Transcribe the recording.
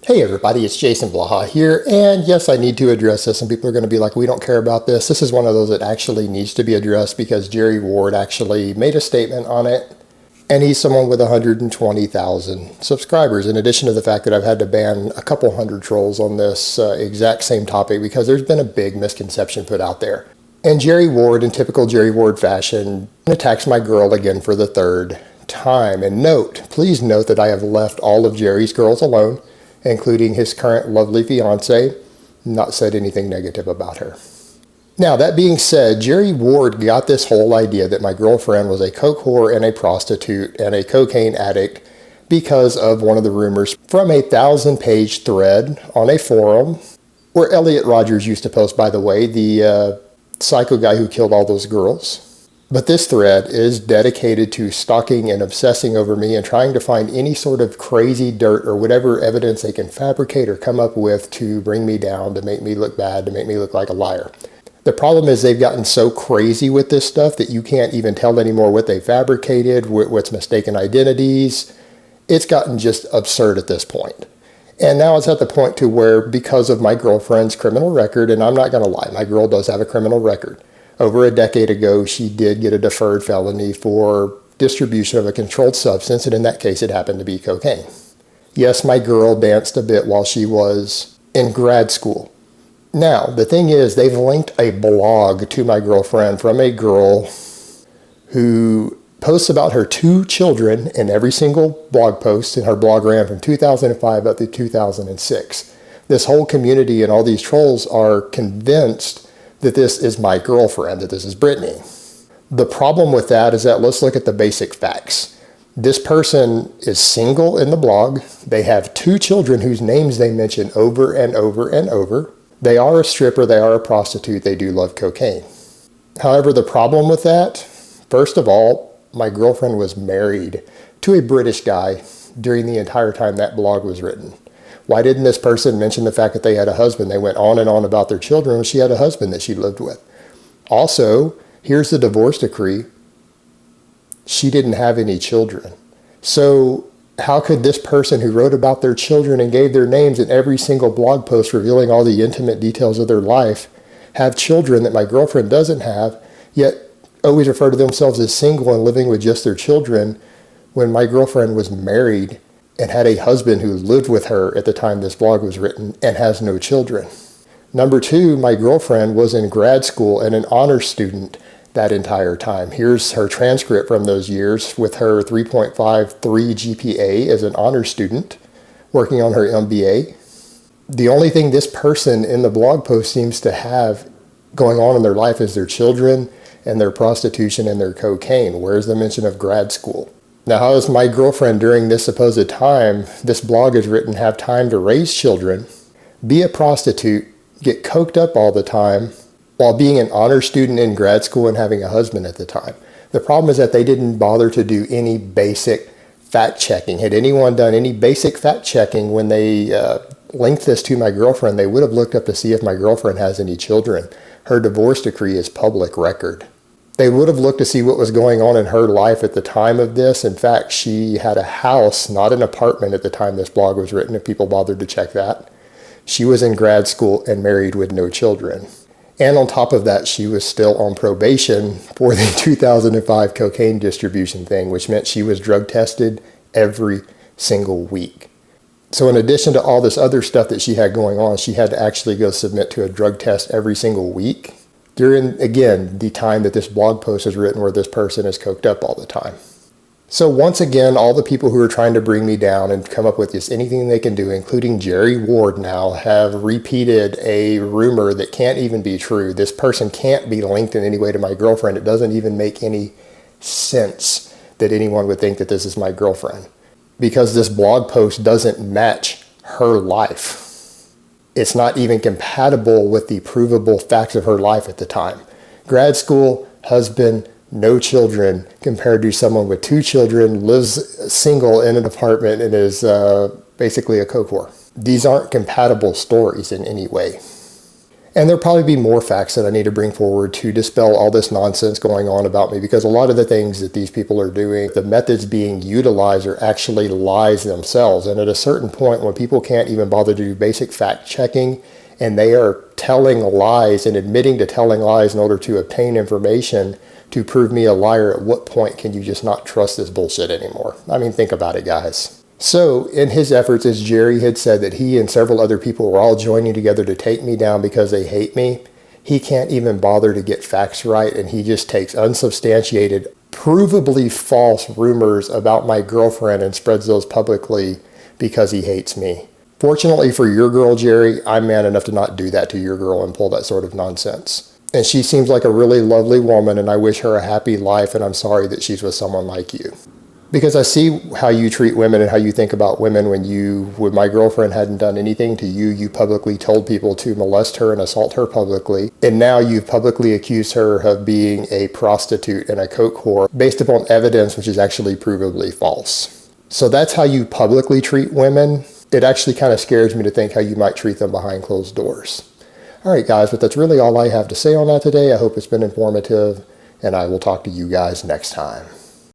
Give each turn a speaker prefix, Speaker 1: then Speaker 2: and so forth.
Speaker 1: Hey everybody, it's Jason Blaha here, and yes, I need to address this, and people are going to be like, we don't care about this. This is one of those that actually needs to be addressed because Jerry Ward actually made a statement on it, and he's someone with 120,000 subscribers, in addition to the fact that I've had to ban a couple hundred trolls on this exact same topic because there's been a big misconception put out there. And Jerry Ward, in typical Jerry Ward fashion, attacks my girl again for the third time. And please note that I have left all of Jerry's girls alone, including his current lovely fiance, not said anything negative about her. Now, that being said, Jerry Ward got this whole idea that my girlfriend was a coke whore and a prostitute and a cocaine addict because of one of the rumors from a 1,000-page thread on a forum where Elliot Rogers used to post, by the way, the psycho guy who killed all those girls. But this thread is dedicated to stalking and obsessing over me and trying to find any sort of crazy dirt or whatever evidence they can fabricate or come up with to bring me down, to make me look bad, to make me look like a liar. The problem is they've gotten so crazy with this stuff that you can't even tell anymore what they fabricated, what's mistaken identities. It's gotten just absurd at this point. And now it's at the point to where, because of my girlfriend's criminal record, and I'm not going to lie, my girl does have a criminal record. Over a decade ago, she did get a deferred felony for distribution of a controlled substance, and in that case, it happened to be cocaine. Yes, my girl danced a bit while she was in grad school. Now, the thing is, they've linked a blog to my girlfriend from a girl who posts about her 2 children in every single blog post, and her blog ran from 2005 up to 2006. This whole community and all these trolls are convinced that this is my girlfriend, that this is Brittany. The problem with that is that let's look at the basic facts. This person is single in the blog. They have 2 children whose names they mention over and over and over. They are a stripper, they are a prostitute, they do love cocaine. However, the problem with that, first of all, my girlfriend was married to a British guy during the entire time that blog was written. Why didn't this person mention the fact that they had a husband? They went on and on about their children when she had a husband that she lived with. Also, here's the divorce decree. She didn't have any children. So how could this person who wrote about their children and gave their names in every single blog post revealing all the intimate details of their life have children that my girlfriend doesn't have, yet always refer to themselves as single and living with just their children when my girlfriend was married and had a husband who lived with her at the time this blog was written and has no children? Number 2, my girlfriend was in grad school and an honor student that entire time. Here's her transcript from those years with her 3.53 GPA as an honor student working on her MBA. The only thing this person in the blog post seems to have going on in their life is their children and their prostitution and their cocaine. Where's the mention of grad school? Now, how does my girlfriend during this supposed time this blog is written have time to raise children, be a prostitute, get coked up all the time, while being an honor student in grad school and having a husband at the time? The problem is that they didn't bother to do any basic fact checking. Had anyone done any basic fact checking when they linked this to my girlfriend, they would have looked up to see if my girlfriend has any children. Her divorce decree is public record. They would have looked to see what was going on in her life at the time of this. In fact, she had a house, not an apartment at the time this blog was written, if people bothered to check that. She was in grad school and married with no children. And on top of that, she was still on probation for the 2005 cocaine distribution thing, which meant she was drug tested every single week. So in addition to all this other stuff that she had going on, she had to actually go submit to a drug test every single week during, again, the time that this blog post is written where this person is coked up all the time. So once again, all the people who are trying to bring me down and come up with just anything they can do, including Jerry Ward now, have repeated a rumor that can't even be true. This person can't be linked in any way to my girlfriend. It doesn't even make any sense that anyone would think that this is my girlfriend, because this blog post doesn't match her life. It's not even compatible with the provable facts of her life at the time. Grad school, husband, no children, compared to someone with 2 children, lives single in an apartment, and is basically a coke whore. These aren't compatible stories in any way. And there'll probably be more facts that I need to bring forward to dispel all this nonsense going on about me, because a lot of the things that these people are doing, the methods being utilized are actually lies themselves. And at a certain point, when people can't even bother to do basic fact checking, and they are telling lies and admitting to telling lies in order to obtain information to prove me a liar, at what point can you just not trust this bullshit anymore? I mean, think about it, guys. So in his efforts, as Jerry had said, that he and several other people were all joining together to take me down because they hate me, he can't even bother to get facts right, and he just takes unsubstantiated, provably false rumors about my girlfriend and spreads those publicly because he hates me. Fortunately for your girl, Jerry, I'm man enough to not do that to your girl and pull that sort of nonsense. And she seems like a really lovely woman, and I wish her a happy life, and I'm sorry that she's with someone like you. Because I see how you treat women and how you think about women. When my girlfriend hadn't done anything to you, you publicly told people to molest her and assault her publicly. And now you've publicly accused her of being a prostitute and a coke whore based upon evidence which is actually provably false. So that's how you publicly treat women. It actually kind of scares me to think how you might treat them behind closed doors. All right, guys, but that's really all I have to say on that today. I hope it's been informative, and I will talk to you guys next time.